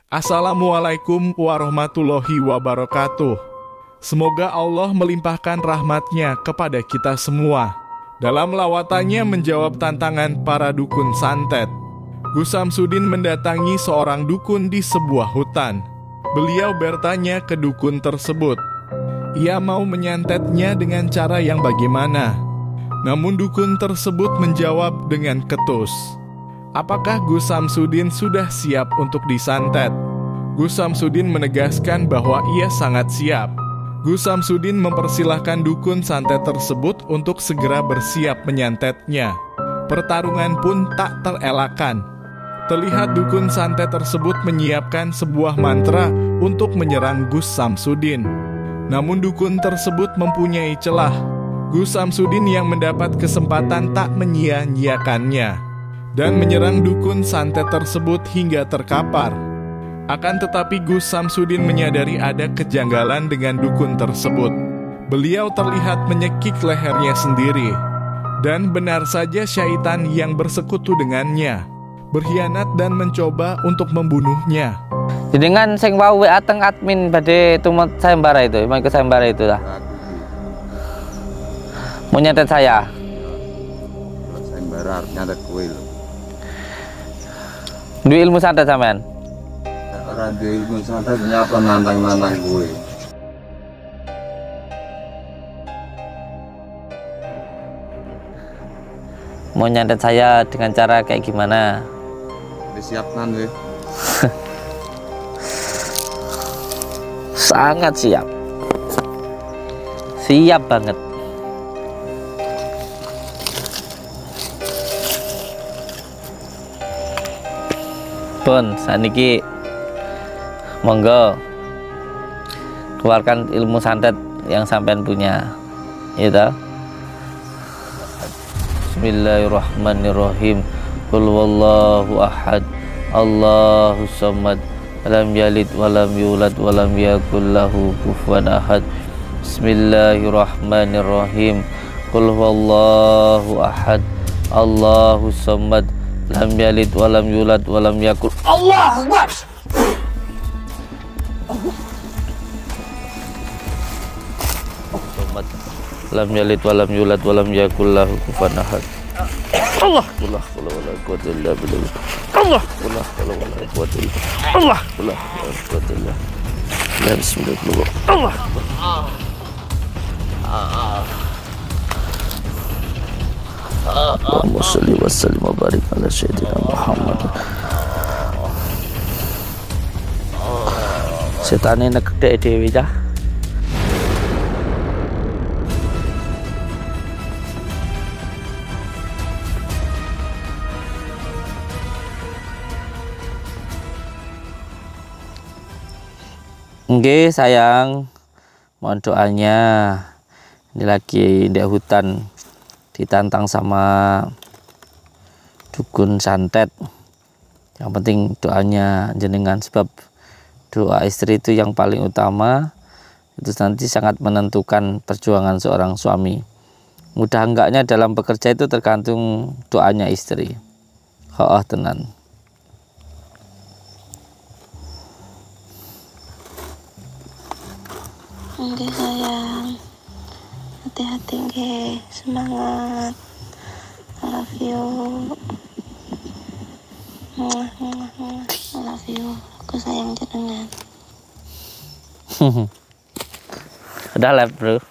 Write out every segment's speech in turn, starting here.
Assalamualaikum warahmatullahi wabarakatuh. Semoga Allah melimpahkan rahmat-Nya kepada kita semua. Dalam lawatannya menjawab tantangan para dukun santet, Gus Samsudin mendatangi seorang dukun di sebuah hutan. Beliau bertanya ke dukun tersebut, ia mau menyantetnya dengan cara yang bagaimana? Namun dukun tersebut menjawab dengan ketus. Apakah Gus Samsudin sudah siap untuk disantet? Gus Samsudin menegaskan bahwa ia sangat siap. Gus Samsudin mempersilahkan dukun santet tersebut untuk segera bersiap menyantetnya. Pertarungan pun tak terelakkan. Terlihat dukun santet tersebut menyiapkan sebuah mantra untuk menyerang Gus Samsudin. Namun dukun tersebut mempunyai celah. Gus Samsudin yang mendapat kesempatan tak menyia-nyiakannya dan menyerang dukun santet tersebut hingga terkapar. Akan tetapi Gus Samsudin menyadari ada kejanggalan dengan dukun tersebut. Beliau terlihat menyekik lehernya sendiri. Dan benar saja syaitan yang bersekutu dengannya berkhianat dan mencoba untuk membunuhnya. Jadi kan sing wau WA teng admin badhe tumut sayembara itu, mau ikut sayembara itu lah. Mau nyantet saya. Sayembara harus nyantet kowe lho. Duwe ilmu santet sampean? Ora duwe ilmu santet nyapa nantang-nantang kowe. Mau nyantet saya dengan cara kayak gimana? Disiapkan kowe. Sangat siap. Siap banget. Pun saniki monggo keluarkan ilmu santet yang sampean punya, ya toh. Bismillahirrahmanirrahim. Qul wallahu ahad, Allahus samad, lam yalid walam yulad walam yakul lahu kufuwan ahad. Bismillahirrahmanirrahim. Qul wallahu ahad, Allahus samad, lam yalid walam yulad walam yakul. Allahu Akbar. Samad, lam yalid walam yulad walam yakul lahu kufuwan ahad. Allah wala quwwata illa billah. Allah wala quwwata illa billah. Allah wala quwwata illa billah. Bismillah. Allah. Allahumma shalli wa sallim wa barik ala sayyidina Muhammad. Setane nek dhewe cah. Nggih sayang, mohon doanya. Ini lagi di hutan, ditantang sama dukun santet. Yang penting doanya jenengan, sebab doa istri itu yang paling utama. Itu nanti sangat menentukan perjuangan seorang suami. Mudah enggaknya dalam bekerja itu tergantung doanya istri. Tenan. Oke sayang, hati-hati nge, semangat, I love you, I love you, aku sayang jenengan. Udah live bro.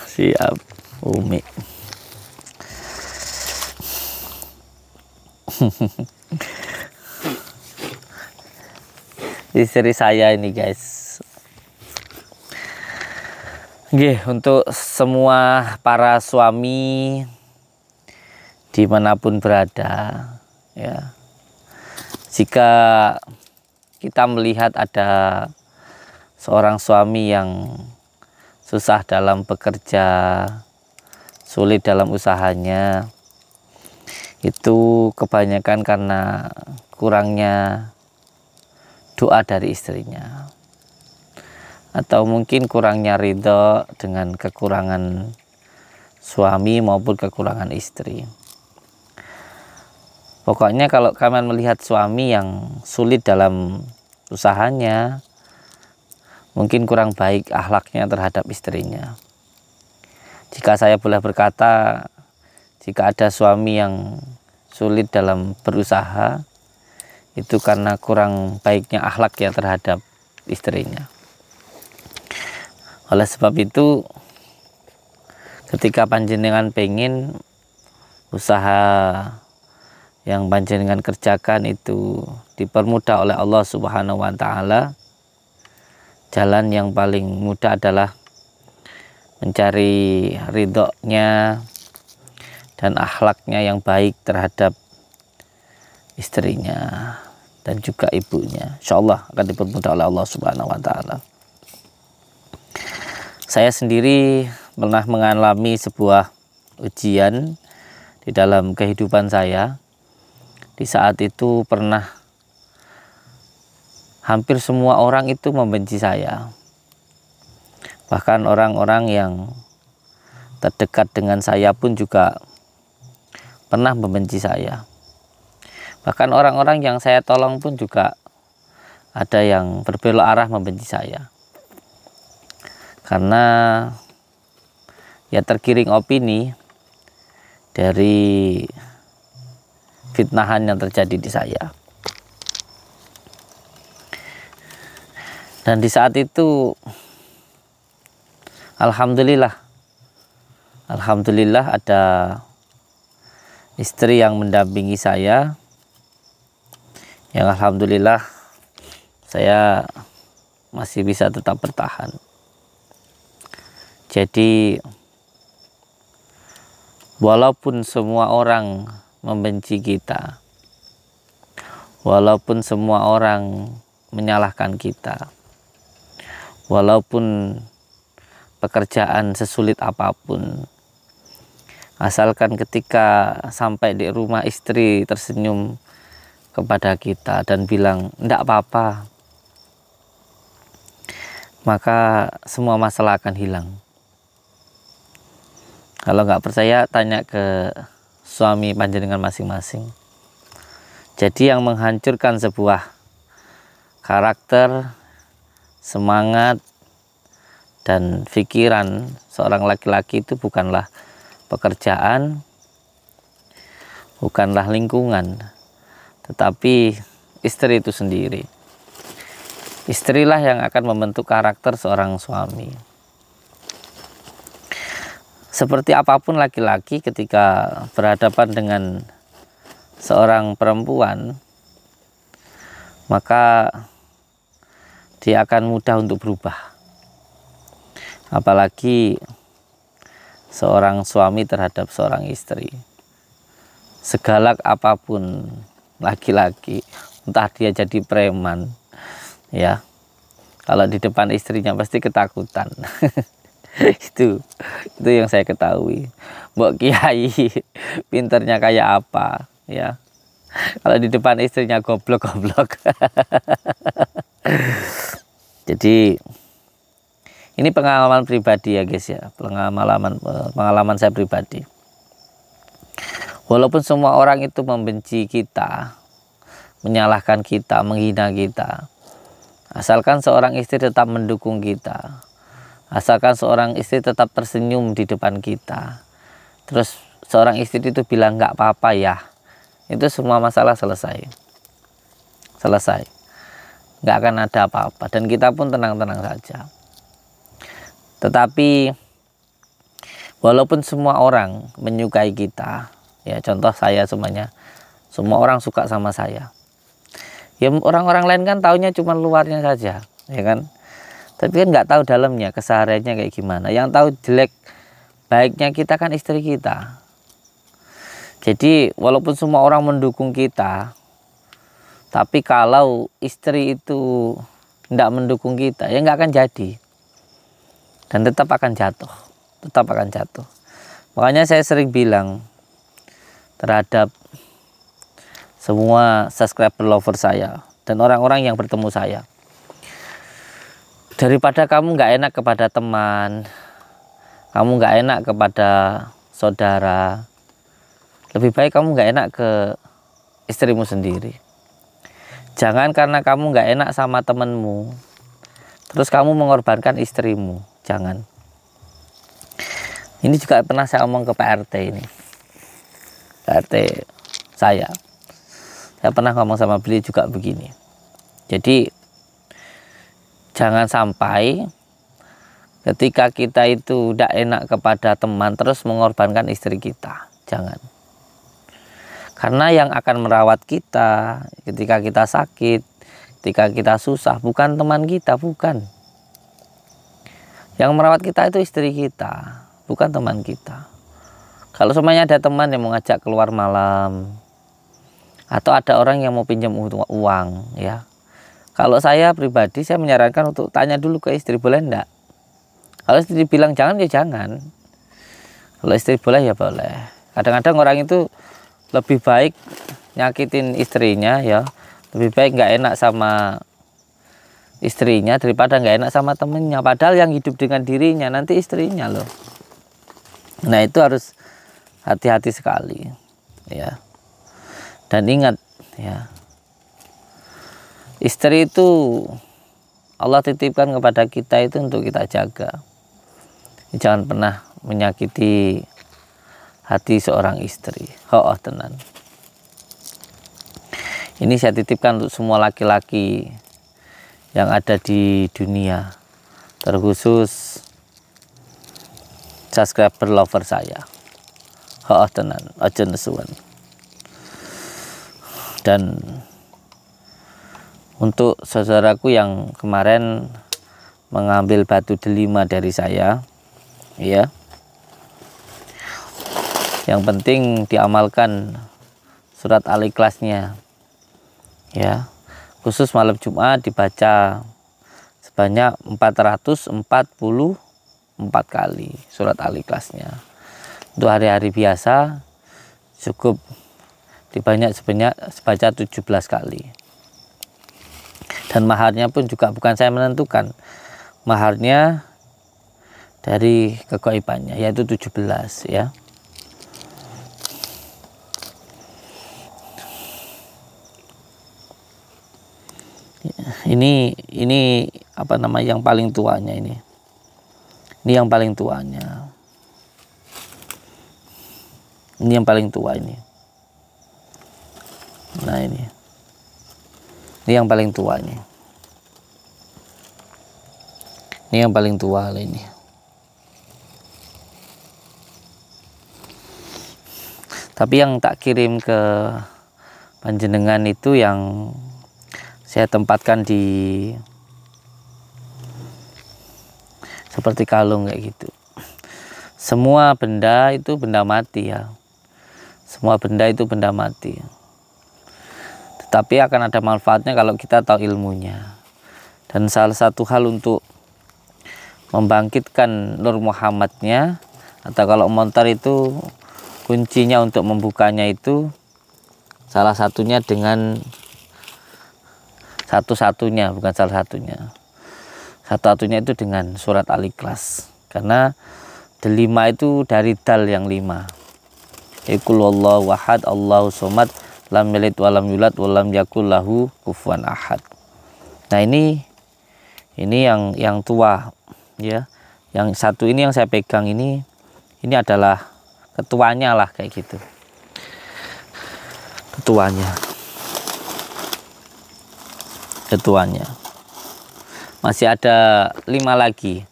Siap Umi. Istri saya ini guys. Oke, untuk semua para suami dimanapun berada, ya, jika kita melihat ada seorang suami yang susah dalam bekerja, sulit dalam usahanya, itu kebanyakan karena kurangnya doa dari istrinya, atau mungkin kurangnya ridho dengan kekurangan suami maupun kekurangan istri. Pokoknya kalau kalian melihat suami yang sulit dalam usahanya, mungkin kurang baik akhlaknya terhadap istrinya. Jika saya boleh berkata, jika ada suami yang sulit dalam berusaha, itu karena kurang baiknya akhlak ya terhadap istrinya. Oleh sebab itu, ketika panjenengan pengen usaha yang panjenengan kerjakan itu dipermudah oleh Allah Subhanahu wa Ta'ala, jalan yang paling mudah adalah mencari ridhonya dan akhlaknya yang baik terhadap istrinya dan juga ibunya. Insyaallah akan dipermudah oleh Allah Subhanahu wa Ta'ala. Saya sendiri pernah mengalami sebuah ujian di dalam kehidupan saya. Di saat itu pernah hampir semua orang itu membenci saya. Bahkan orang-orang yang terdekat dengan saya pun juga pernah membenci saya. Bahkan orang-orang yang saya tolong pun juga ada yang berbelok arah membenci saya. Karena ya tergiring opini dari fitnahan yang terjadi di saya. Dan di saat itu Alhamdulillah ada istri yang mendampingi saya, yang alhamdulillah saya masih bisa tetap bertahan. Jadi walaupun semua orang membenci kita, walaupun semua orang menyalahkan kita, walaupun pekerjaan sesulit apapun, asalkan ketika sampai di rumah istri tersenyum kepada kita dan bilang enggak apa-apa, maka semua masalah akan hilang. Kalau nggak percaya, tanya ke suami panjenengan masing-masing. Jadi yang menghancurkan sebuah karakter, semangat, dan pikiran seorang laki-laki itu bukanlah pekerjaan, bukanlah lingkungan, tetapi istri itu sendiri. Istrilah yang akan membentuk karakter seorang suami. Seperti apapun laki-laki ketika berhadapan dengan seorang perempuan, maka dia akan mudah untuk berubah. Apalagi seorang suami terhadap seorang istri. Segalak apapun laki-laki, entah dia jadi preman, ya, kalau di depan istrinya pasti ketakutan. itu yang saya ketahui. Mbok kiai pinternya kayak apa, ya, kalau di depan istrinya goblok-goblok. Jadi ini pengalaman pribadi ya guys ya, pengalaman saya pribadi. Walaupun semua orang itu membenci kita, menyalahkan kita, menghina kita, asalkan seorang istri tetap mendukung kita, asalkan seorang istri tetap tersenyum di depan kita, terus seorang istri itu bilang nggak apa-apa ya, itu semua masalah selesai, nggak akan ada apa-apa, dan kita pun tenang-tenang saja. Tetapi walaupun semua orang menyukai kita, ya contoh saya semuanya, semua orang suka sama saya, ya orang-orang lain kan taunya cuma luarnya saja, ya kan, tapi kan nggak tahu dalamnya, kesehariannya kayak gimana. Yang tahu jelek baiknya kita kan istri kita. Jadi walaupun semua orang mendukung kita, tapi kalau istri itu tidak mendukung kita, ya nggak akan jadi, dan tetap akan jatuh. Makanya saya sering bilang terhadap semua subscriber lover saya dan orang-orang yang bertemu saya, daripada kamu nggak enak kepada teman, kamu nggak enak kepada saudara, lebih baik kamu nggak enak ke istrimu sendiri. Jangan karena kamu nggak enak sama temenmu, terus kamu mengorbankan istrimu. Jangan. Ini juga pernah saya omong ke Pak RT ini. Pak RT saya pernah ngomong sama beliau juga begini. Jadi jangan sampai ketika kita itu tidak enak kepada teman terus mengorbankan istri kita. Jangan. Karena yang akan merawat kita ketika kita sakit, ketika kita susah, bukan teman kita, bukan. Yang merawat kita itu istri kita, bukan teman kita. Kalau semuanya ada teman yang mau ngajak keluar malam, atau ada orang yang mau pinjam uang, ya. Kalau saya pribadi, saya menyarankan untuk tanya dulu ke istri, boleh enggak? Kalau istri bilang jangan, ya jangan. Kalau istri boleh, ya boleh. Kadang-kadang orang itu lebih baik nyakitin istrinya, ya. Lebih baik nggak enak sama istrinya daripada nggak enak sama temennya. Padahal yang hidup dengan dirinya nanti istrinya loh. Nah itu harus hati-hati sekali, ya. Dan ingat, ya, istri itu Allah titipkan kepada kita itu untuk kita jaga. Jangan pernah menyakiti hati seorang istri. Tenan. Ini saya titipkan untuk semua laki-laki yang ada di dunia, terkhusus subscriber lover saya. Tenan, aja nesuan. Dan untuk saudaraku yang kemarin mengambil batu delima dari saya, ya, yang penting diamalkan surat Al-Ikhlasnya, ya. Khusus malam Jumat dibaca sebanyak 444 kali surat Al-Ikhlasnya. Untuk hari-hari biasa cukup sebanyak 17 kali. Dan maharnya pun juga bukan saya menentukan. Maharnya dari kegoibannya, yaitu 17, ya. Ini apa namanya, yang paling tuanya ini. Ini yang paling tuanya. Ini yang paling tua ini. Nah ini yang paling tua ini. Ini yang paling tua ini. Tapi yang tak kirim ke panjenengan itu yang saya tempatkan di seperti kalung kayak gitu. Semua benda itu benda mati, ya. Semua benda itu benda mati. Tetapi akan ada manfaatnya kalau kita tahu ilmunya. Dan salah satu hal untuk membangkitkan Nur Muhammadnya, atau kalau montar itu kuncinya untuk membukanya itu salah satunya dengan satu-satunya, bukan salah satunya. Satu-satunya itu dengan surat Al-Ikhlas. Karena delima itu dari dal yang 5. Qul huwallahu ahad, Allahu somad, lam yalid walam yulad walam yakul lahu kufuwan ahad. Nah ini yang tua, ya. Yang satu ini yang saya pegang ini adalah ketuanya lah, kayak gitu. Ketuanya. Masih ada 5 lagi.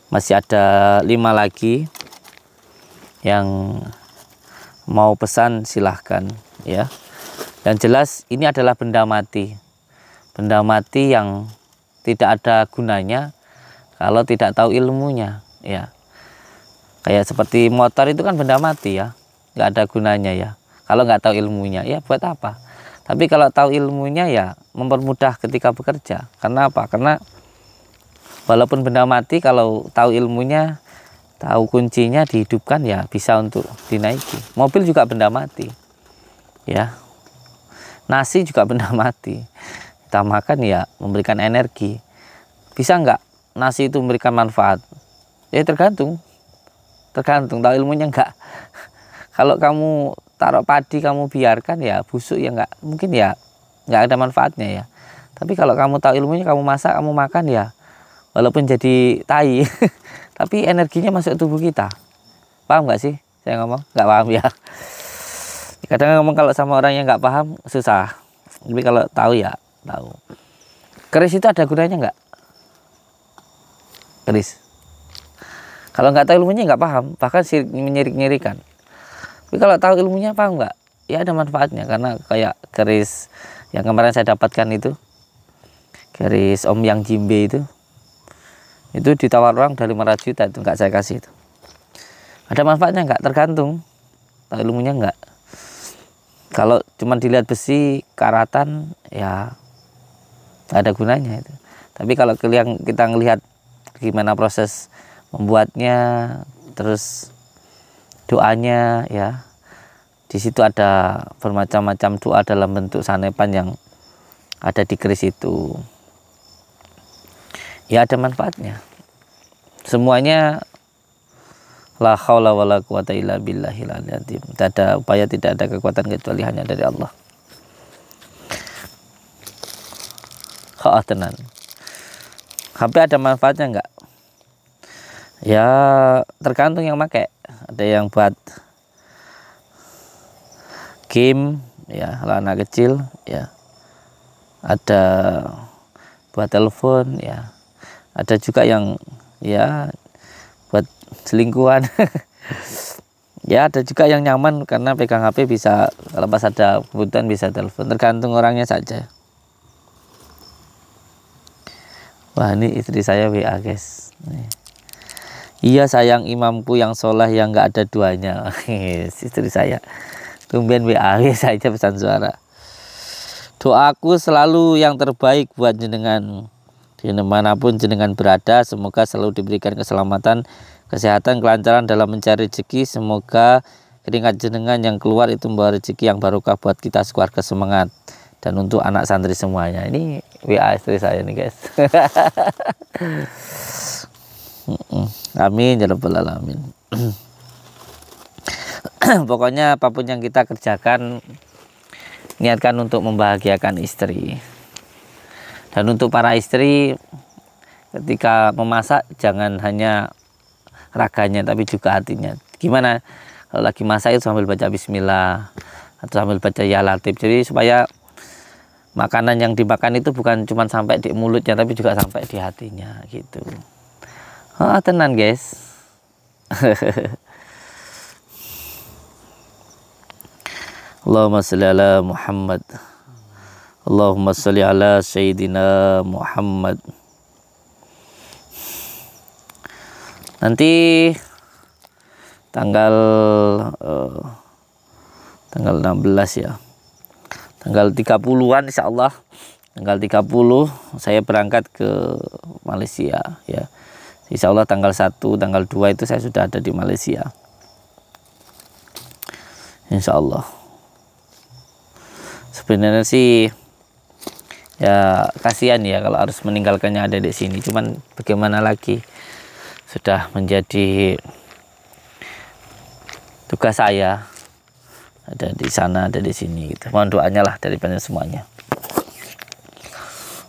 Masih ada 5 lagi yang mau pesan, silahkan, ya. Dan jelas ini adalah benda mati. Benda mati yang tidak ada gunanya kalau tidak tahu ilmunya, ya. Kayak seperti motor itu kan benda mati, ya. Nggak ada gunanya, ya. Kalau nggak tahu ilmunya, ya buat apa? Tapi kalau tahu ilmunya, ya mempermudah ketika bekerja. Karena apa? Karena walaupun benda mati, kalau tahu ilmunya, tahu kuncinya, dihidupkan, ya bisa untuk dinaiki. Mobil juga benda mati, ya. Nasi juga benda mati. Kita makan, ya memberikan energi. Bisa nggak nasi itu memberikan manfaat? Ya tergantung tahu ilmunya nggak. Kalau kamu taruh padi kamu biarkan ya busuk ya nggak mungkin ya nggak ada manfaatnya ya. Tapi kalau kamu tahu ilmunya, kamu masak, kamu makan ya walaupun jadi tai tapi energinya masuk tubuh kita. Paham nggak sih saya ngomong? Nggak paham ya. Kadang ngomong kalau sama orang yang nggak paham susah, tapi kalau tahu ya tahu. Keris itu ada gunanya nggak? Keris kalau nggak tahu ilmunya nggak paham, bahkan menyirik-nyirikan. Tapi kalau tahu ilmunya paham nggak? Ya ada manfaatnya, karena kayak keris yang kemarin saya dapatkan itu, keris Om Yang Jimbe itu ditawar orang dari 500 juta, itu nggak saya kasih itu. Ada manfaatnya nggak? Tergantung tahu ilmunya nggak. Kalau cuma dilihat besi karatan ya nggak ada gunanya itu. Tapi kalau kita ngelihat gimana proses membuatnya, terus doanya ya, di situ ada bermacam-macam doa dalam bentuk sanepan yang ada di keris itu. Ya ada manfaatnya. Semuanya la haula wala quwata illa billahil azim. Tidak ada upaya, tidak ada kekuatan kecuali hanya dari Allah. Tenan. HP ada manfaatnya enggak? Ya tergantung yang pakai. Ada yang buat game ya, kalau anak kecil ya. Ada buat telepon ya. Ada juga yang ya buat selingkuhan. Ya ada juga yang nyaman karena pegang HP bisa, kalau pas ada kebutuhan bisa telepon. Tergantung orangnya saja. Wah ini istri saya WA guys. Iya sayang imamku yang soleh yang nggak ada duanya. Istri saya tumben WA saja pesan suara. Doaku selalu yang terbaik buat jenengan dimanapun jenengan berada. Semoga selalu diberikan keselamatan, kesehatan, kelancaran dalam mencari rezeki. Semoga keringat jenengan yang keluar itu membawa rezeki yang barokah buat kita sekeluarga, semangat. Dan untuk anak santri semuanya. Ini WA istri saya nih guys. Amin ya rabbal alamin. Pokoknya apapun yang kita kerjakan, niatkan untuk membahagiakan istri. Dan untuk para istri, ketika memasak jangan hanya raganya tapi juga hatinya. Gimana kalau lagi masak itu sambil baca bismillah atau sambil baca ya latif. Jadi supaya makanan yang dimakan itu bukan cuma sampai di mulutnya tapi juga sampai di hatinya gitu. Tenang guys. Allahumma sholli ala Muhammad. Allahumma sholli ala Sayyidina Muhammad. Nanti tanggal 16 ya. Tanggal 30-an insyaallah. Tanggal 30 saya berangkat ke Malaysia ya. Insyaallah tanggal 1, tanggal 2 itu saya sudah ada di Malaysia. Insyaallah. Sebenarnya sih ya kasihan ya kalau harus meninggalkannya ada di sini. Cuman bagaimana lagi, sudah menjadi tugas saya, ada di sana, ada di sini gitu. Mohon doanya lah dari banyak semuanya.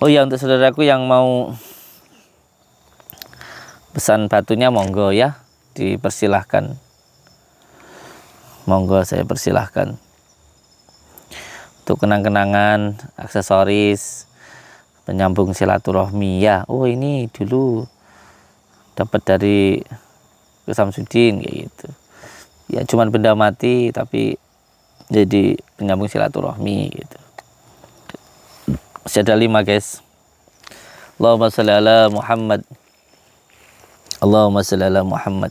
Oh ya, untuk saudaraku yang mau pesan batunya monggo ya, dipersilahkan. Monggo saya persilahkan. Untuk kenang-kenangan, aksesoris, penyambung silaturahmi ya. Oh ini dulu dapat dari Gus Samsudin kayak gitu. Ya cuman benda mati tapi jadi penyambung silaturahmi gitu. Masih ada 5 guys. Allahumma sholli ala Muhammad. Allahumma sholli ala Muhammad.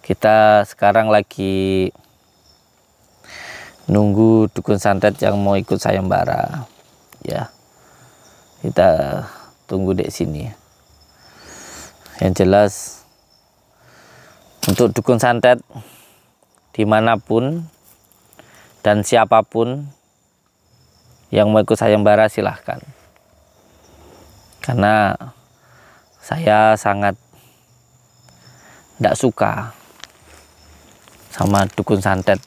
Kita sekarang lagi nunggu dukun santet yang mau ikut sayembara ya. Kita tunggu di sini. Yang jelas untuk dukun santet dimanapun dan siapapun yang mau ikut sayembara silahkan. Karena saya sangat tidak suka sama dukun santet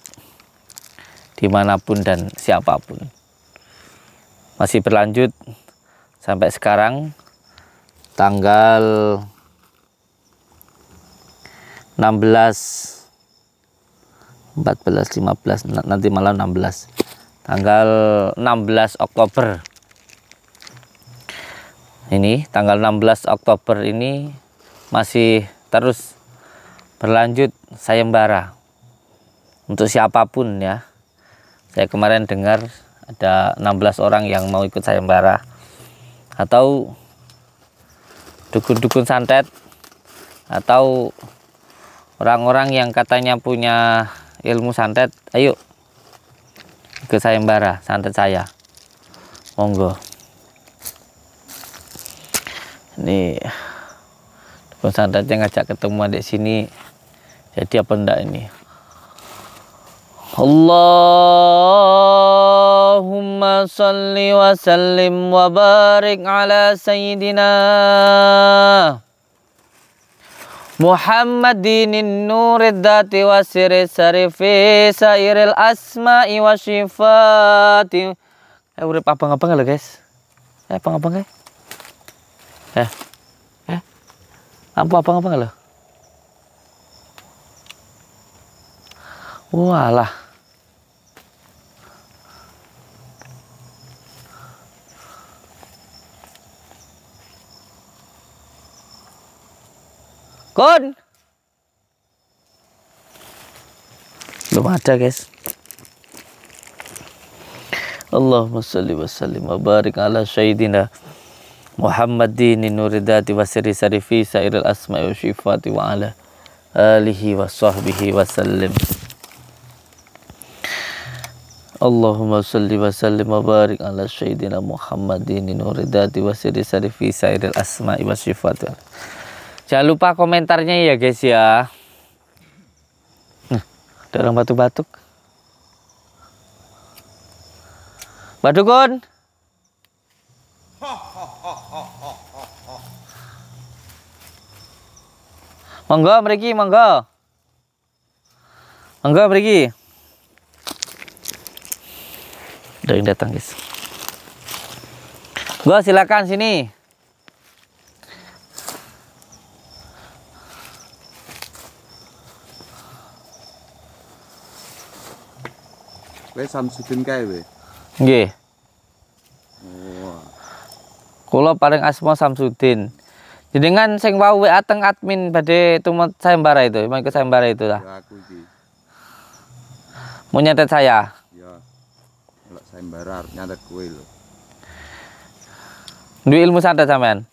dimanapun dan siapapun. Masih berlanjut sampai sekarang tanggal 16, 14, 15, nanti malam 16, tanggal 16 Oktober ini, tanggal 16 Oktober ini masih terus berlanjut sayembara untuk siapapun ya. Saya kemarin dengar ada 16 orang yang mau ikut sayembara, atau dukun-dukun santet, atau orang-orang yang katanya punya ilmu santet. Ayo ikut sayembara santet saya, monggo. Ini dukun santetnya ngajak ketemu di sini, jadi apa enggak ini? Allahumma salli wa sallim wa barik ala sayyidina Muhammadin nurid dati wa siri sarifi sairil asma'i wa syifati. Urip abang-abang lho guys. Abang-abang lampu abang-abang lho. Walah. Kun. Belum ada guys. Allahumma sholli wa sallim wa barik ala sayyidina Muhammadin nuridati wa sirri sarifi sairil asma'i wa syifati wa ala alihi wa sahbihi wa sallim. Allahumma sholli wa sallim wa barik ala sayyidina Muhammadin nuridati wa sirri sarifi sairil asma'i wa syifati. Jangan lupa komentarnya ya guys ya. Ada orang batuk-batuk. Badukun. Monggo mriki, monggo. Monggo mriki. Ada yang datang guys. Gua silakan sini. Kowe Samsudin kae we. Nggih. Oh. Kula paling asma Samsudin. Jenengan sing wau WA teng admin badhe tumut sayembara itu, mau ikut sayembara itu lah. Ya aku iki. Mau nyantet saya. Ya. Kalau sayembara arep nyantet kowe lho. Duwe ilmu santet sampean?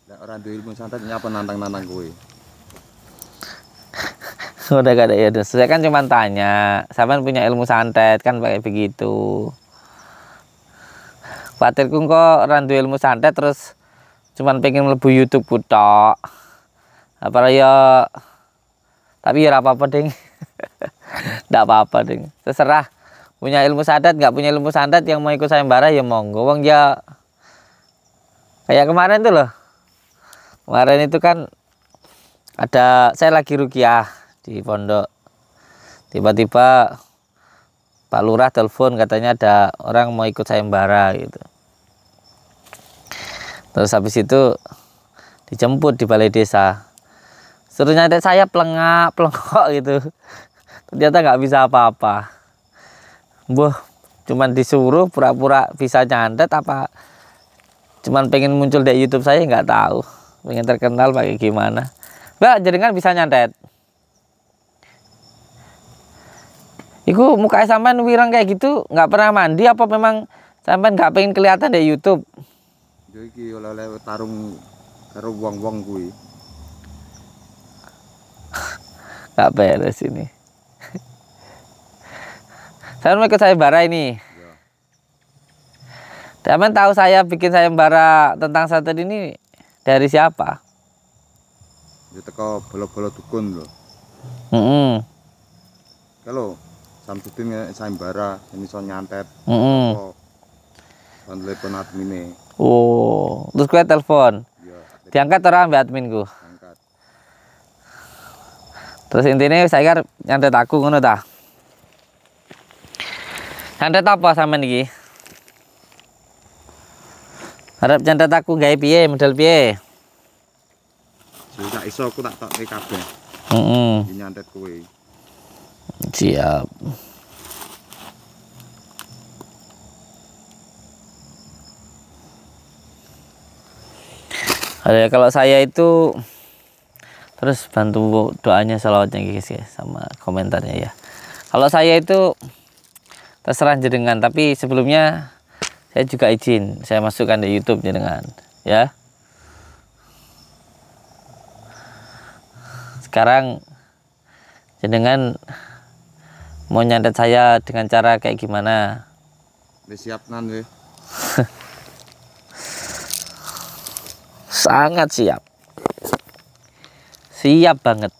Nek ora duwe ilmu santet nyapa nantang-nantang kowe. Udah gak ada ya, saya kan cuma tanya, sampean punya ilmu santet kan pakai begitu. Khawatirku kok randu ilmu santet terus cuman pengen mlebu YouTube kutok. Apa ya? Tapi ya apa-apa ding. Ndak apa-apa ding. Terserah. Punya ilmu santet nggak punya ilmu santet yang mau ikut sayembara ya monggo. Wong ya kayak kemarin tuh loh. Kemarin itu kan ada saya lagi ruqyah di pondok, tiba-tiba Pak Lurah telepon katanya ada orang mau ikut sayembara gitu. Terus habis itu dijemput di balai desa, suruh nyantet saya pelengok gitu. Ternyata nggak bisa apa-apa. Cuman disuruh pura-pura bisa nyantet apa cuman pengen muncul di YouTube saya nggak tahu, pengen terkenal pakai gimana. Mbak, jaringan bisa nyantet. Iku muka sampean wirang kayak gitu, nggak pernah mandi apa memang sampean nggak pengen kelihatan di YouTube? Yo iki oleh-oleh tarung karo wong-wong kuwi. Nggak beres ini. Saya mau ikut sayembara ini. Ya. Sampean tahu saya bikin sayembara tentang santet ini dari siapa? Yo teko bolo-bolo dukun lho. Kalau Samsudin sayembara ini iso nyantet. Kon telepon admine. Oh, terus gue telepon. Ya, Diangkat orang mbak adminku. angkat. Terus intinya saya nyantet aku ngono ta. Santet apa sampean iki? Arep santet aku gawe piye, model piye? Sudah iso aku tak tokne kabeh. Heeh. Nyantet kowe. Siap. Ada kalau saya itu terus bantu doanya salawatnya guys ya, sama komentarnya ya. Kalau saya itu terserah jenengan, tapi sebelumnya saya juga izin saya masukkan di YouTube jenengan ya. Sekarang jenengan mau nyantet saya dengan cara kayak gimana? Wis siap nan we. Sangat siap. Siap banget.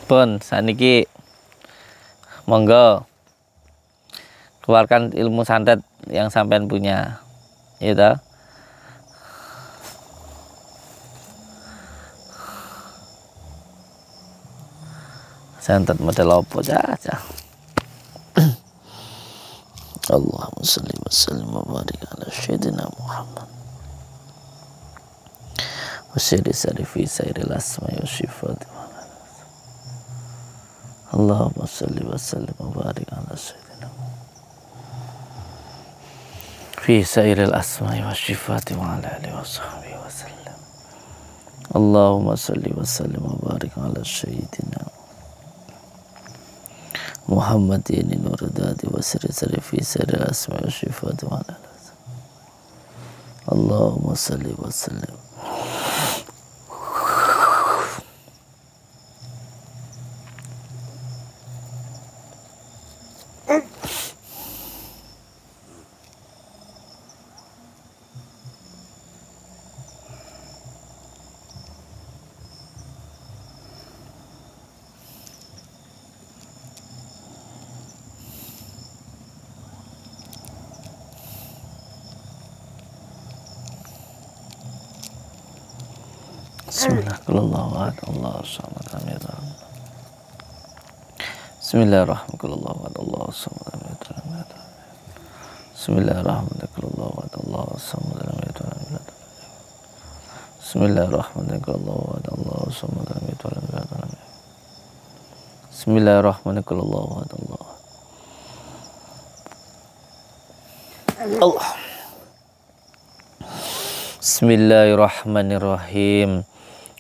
Pun saniki monggo keluarkan ilmu santet yang sampean punya. Gitu. Santet model apa aja. Allahumma shalli wa sallim wa barik ala sayyidina Muhammad. Wa syiri sarifi sairil asma wa sifat. Allahumma shalli wa sallim wa barik ala sayyidina fi sairil asma wa sifat wa ala alihi wa sahbihi wa sallam. Allahumma shalli wa sallim wa barik ala sayyidina Muhammadin nurdati wa sirri fi sirri asma wa sifat wa ala Allahumma salli wa sallim. Bismillahirrahmanirrahim.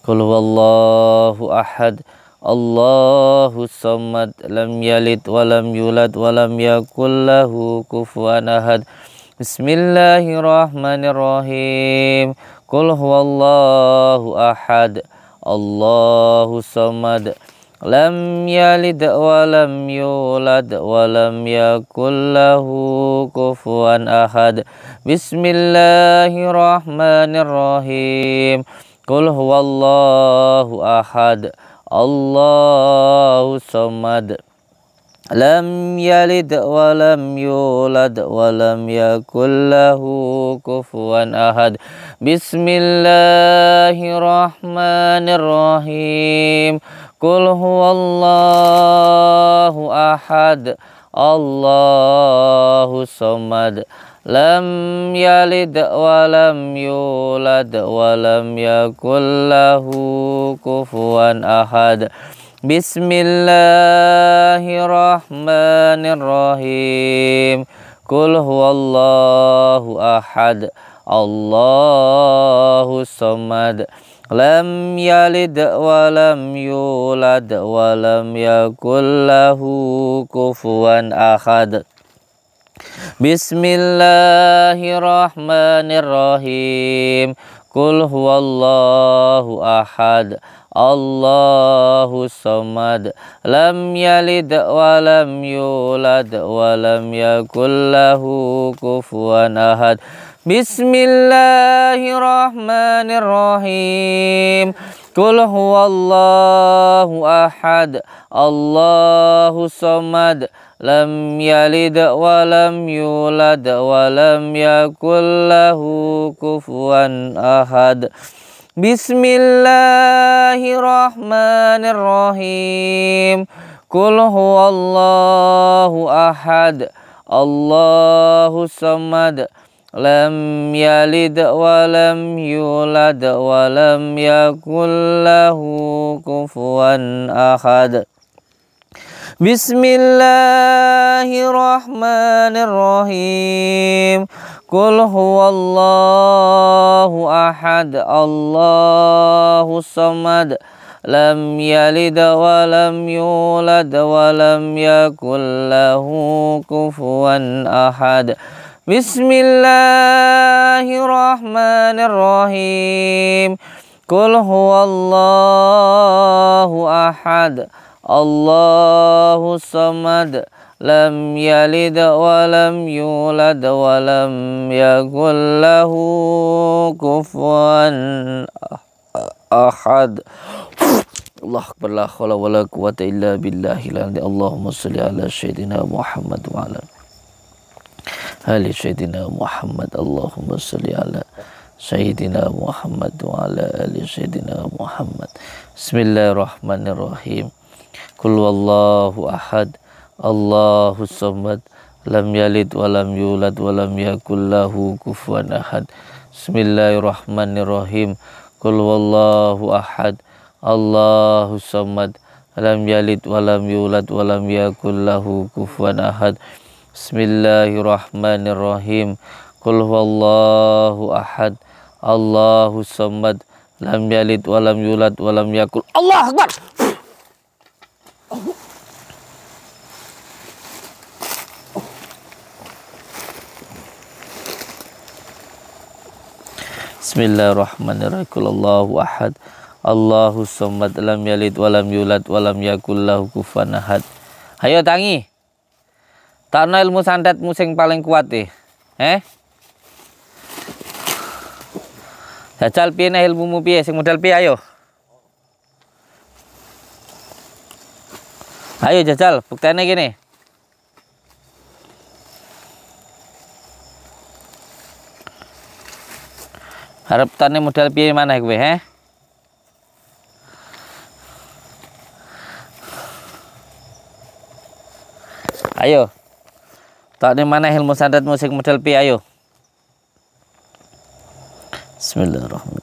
Qul huwallahu ahad, Allahu samad, lam yalid wa lam yulad wa lam yakul lahu kufuwan ahad. Bismillahirrahmanirrahim. Qul huwallahu ahad, Allahu samad, lam yalid wa lam yulad wa lam yakul lahu kufuwan ahad. Bismillahirrahmanirrahim. Qul huwallahu ahad, Allahu samad, lam yalid wa lam yulad wa lam yakul lahu kufuwan ahad. Bismillahirrahmanirrahim. Qul huwallahu ahad, Allahu samad, lam yalid wa lam yulad wa lam yakul lahu kufuwan ahad. Bismillahirrahmanirrahim. Qul huwallahu ahad, Allahu samad, lam yalid wa lam yulad wa lam yakul lahu kufuwan ahad. Bismillahirrahmanirrahim. Qul huwallahu ahad, Allahu samad, lam yalid wa lam yulad wa lam yakul lahu kufuwan ahad. Bismillahirrahmanirrahim. Qul huwallahu ahad, Allahu samad, lam yalid wa lam yulad wa lam yakul lahu kufuwan ahad. Bismillahirrahmanirrahim. Qul huwallahu ahad. Allahus samad. Lam yalid wa lam yulad wa lam yakul lahu kufuwan ahad. Bismillahirrahmanirrahim. Qul huwallahu ahad. Allahus samad. Lam yalid wa lam yulad wa lam yakul lahu kufuwan ahad. Bismillahirrahmanirrahim. Qul huwallahu ahad. Allahus samad. Lam yalid wa lam yulad wa lam yakul lahu kufuwan ahad. Allah akbar, la haula wala quwwata illa billahi. Allahumma shalli ala sayyidina Muhammad wa ala ali sayyidina Muhammad. Allahumma shalli ala sayyidina Muhammad wa ala ali sayyidina Muhammad. Bismillahirrahmanirrahim. Qul wallahu ahad. Allahus samad. Lam yalid wa lam yulad wa lam yakul lahu kufuwan ahad. Bismillahirrahmanirrahim. Qul wallahu ahad. Allahus samad. Lam yalid wa lam yulad wa lam yakul lahu kufuwan ahad. Bismillahirrahmanirrahim. Qul huwallahu ahad. Allahus samad. Lam yalid wa lam yulad wa lam yakul. Allah akbar. Bismillahirrahmanirrahim. Qul Allahu ahad. Allahus samad. Lam yalid wa lam yulad wa lam yakul lahu kufuwan ahad. Ayo tangi. Takno ilmu santetmu sing paling kuat Jajal piye nek ilmumu piye sing modal piye ayo. Ayo jajal buktene gini. Harap tane modal piye maneh kowe Ayo. Tak ada mana ilmu santet musik model pi ayo. Bismillahirrahmanirrahim.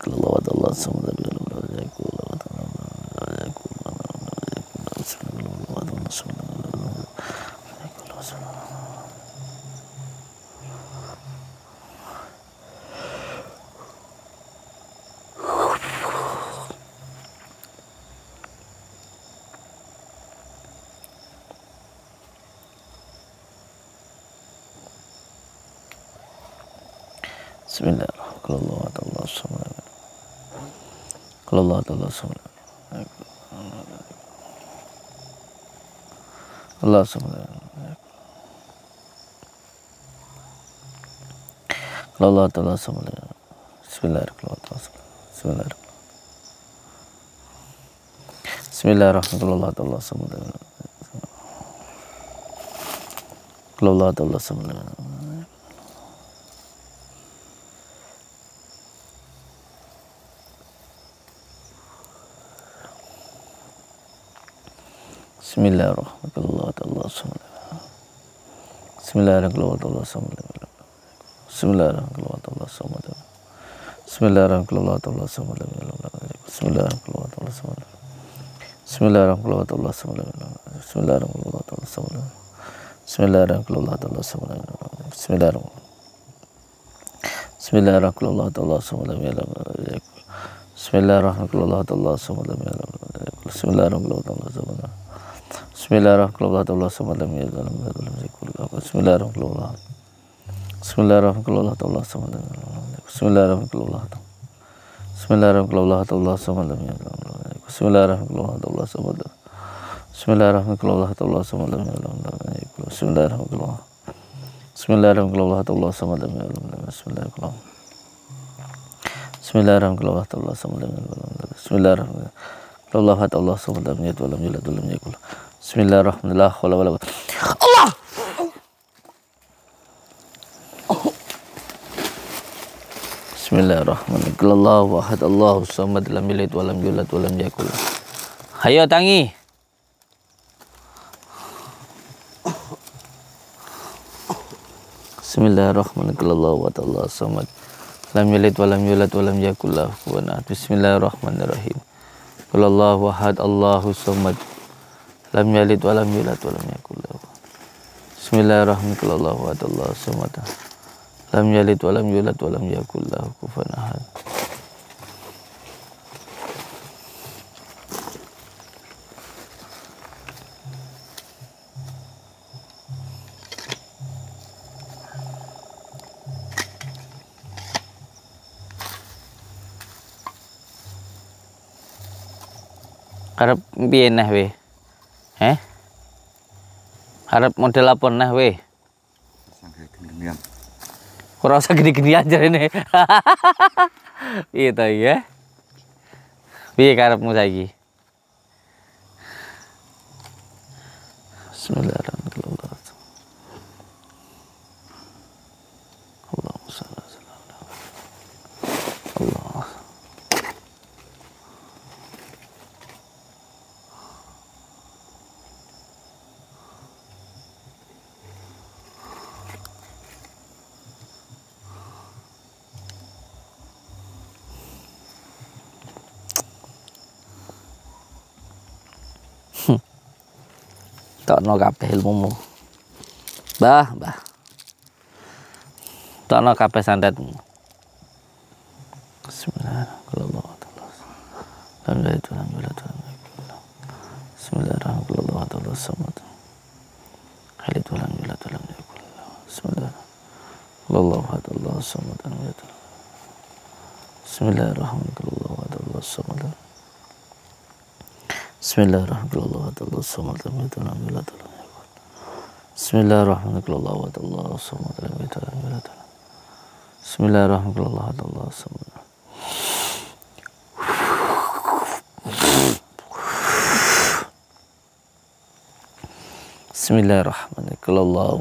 Bismillahirrahmanirrahim. Allahu ahad, Allahu samad, lam yalid wa lam yulad wa lam yakul. Hayo tangi. Bismillahirrahmanirrahim. Allahu ahad, Allahu samad, lam yalid wa lam yulad wa lam yakul lahu kufuwan ahad. Bismillahirrahmanirrahim. Allahu ahad, Allahu samad, lam yalid wa lam yulad wa lam yakul lahu. Bismillahirrahmanirrahim. Allahu ahad, Allahu samad, lam yalid wa lam yulad wa lam yakul lahu kufuwan ahad. Harap piye nah we? Harap model apa nah we? Sampai gini-ginian. Ora usah gede-gede aja ini. Piye to ya? Piye karepmu saiki? Bismillahirrahmanirrahim. Allahumma shalli ala sayyidina Allah. Tokno kabeh ilmumu. Bah. Tokno kabeh santetmu. Bismillahirrahmanirrahim. Allahu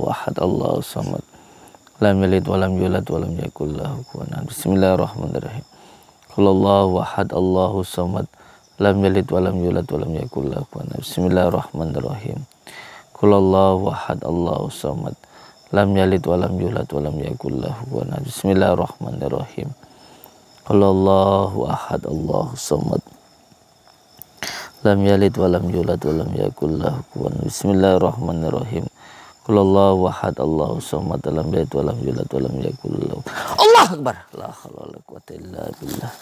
ahad, Allahu samad, lam yalid wa lam yulad wa lam yakul lahu kufuwan ahad. Bismillahirrahmanirrahim. Allahu ahad, Allahu samad, lam yalid wa lam yulad wa lam yakul lahu kufuwan ahad. Bismillahirrahmanirrahim. Allahu ahad, Allahu samad, lam yalid wa lam yulad wa lam yakul lahu kufuwan ahad. Bismillahirrahmanirrahim. Allahu ahad, Allahu samad, lam yalid wa lam yulad wa lam yakul lahu kufuwan ahad. Bismillahirrahmanirrahim. Allahu ahad, Allahu samad, lam yalid wa lam yulad wa lam yakul lahu. Allahu akbar. La haula wala quwwata illa billah.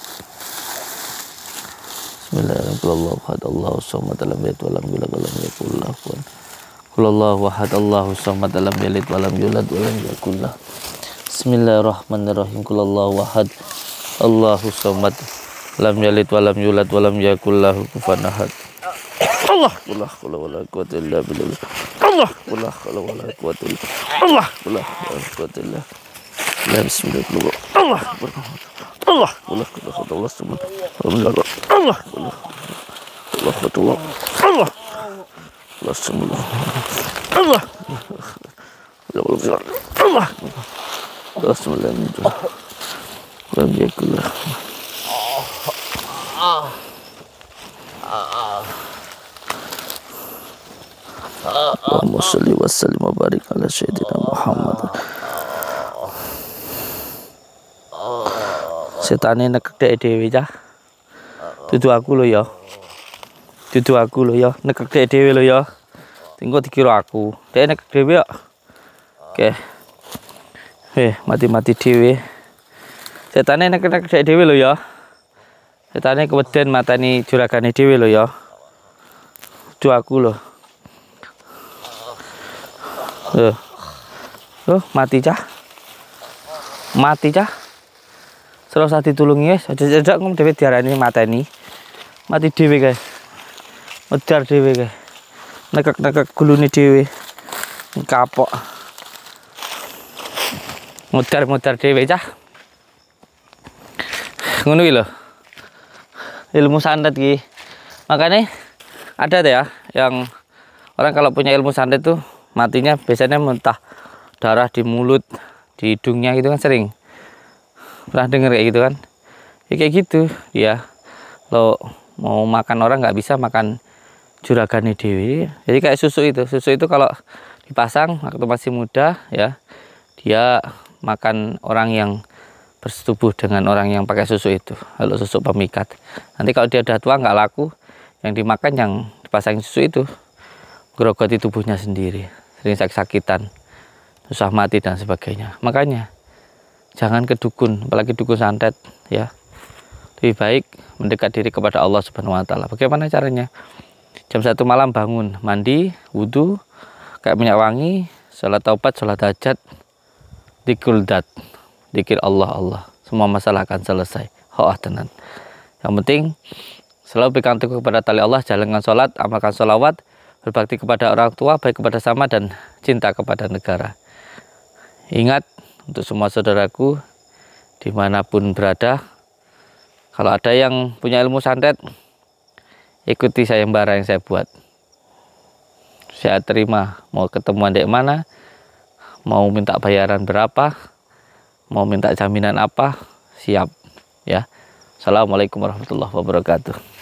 Bismillahirrahmanirrahim. Allahu ahad, Allahu samad, lam yalid wa lam yulad wa lam yakul lahu kufuwan ahad. Allahu ahad, Allahu samad, lam yalid wa lam yulad wa lam yakul lahu. Bismillahirrahmanirrahim. Allahu ahad, Allahu samad, lam yalid wa lam yulad wa lam yakul lahu kufuwan ahad. Allah, la haula wala quwwata illa billah. Allah, la haula wala quwwata illa billah. Allah, la haula wala quwwata illa billah. Bismillah. Allah, Allah, Allah, Allah, Allah, Allah, Allah, Allah, Allah, Allah, Bismillah. Lam yakul lahu. Allahumma sholli wa sallim wa barik ala sayyidina Muhammad. Setane nekek dhewe cah. Dudu aku lho ya. Dudu aku lho ya, nekek dhewe lho ya. Engko dikira aku. Dek nekek dhewe ya. Oke. Mati-mati dhewe. Setane nekek dhewe lho ya. Setane keweden matani juragane dhewe lho ya. Dudu aku lho. Mati cah. Mati cah. Serasa ditulungi wis, aja ngom dhewe diarani mateni. Mati dhewe kae. Medar dhewe kae. Nekek-nekek gulune dhewe. Kapok. Mudar dhewe cah. Ngono iki lho. Ilmu santet iki. Makanya ada tuh ya yang orang kalau punya ilmu santet tuh matinya biasanya muntah darah di mulut, di hidungnya gitu kan sering. Pernah denger kayak gitu kan? Ya kayak gitu ya. Lo mau makan orang nggak bisa makan juragane dewi. Jadi kayak susu itu kalau dipasang waktu masih muda ya, dia makan orang yang bersetubuh dengan orang yang pakai susu itu, kalau susu pemikat. Nanti kalau dia udah tua nggak laku, yang dimakan yang dipasang susu itu, gerogoti tubuhnya sendiri, sering sakit-sakitan, susah mati dan sebagainya. Makanya jangan ke dukun, apalagi dukun santet ya. Lebih baik mendekat diri kepada Allah Subhanahu wa taala. Bagaimana caranya? Jam 1 malam bangun, mandi, wudhu, kayak minyak wangi, sholat taubat, sholat hajat, dikuldat, dikir Allah, semua masalah akan selesai. Tenan. Yang penting selalu pegang teguh kepada tali Allah, jalankan sholat, amalkan sholawat, berbakti kepada orang tua, baik kepada sama dan cinta kepada negara. Ingat untuk semua saudaraku dimanapun berada, kalau ada yang punya ilmu santet, ikuti sayembara yang saya buat. Saya terima, mau ketemuan di mana, mau minta bayaran berapa, mau minta jaminan apa, siap ya. Assalamualaikum warahmatullahi wabarakatuh.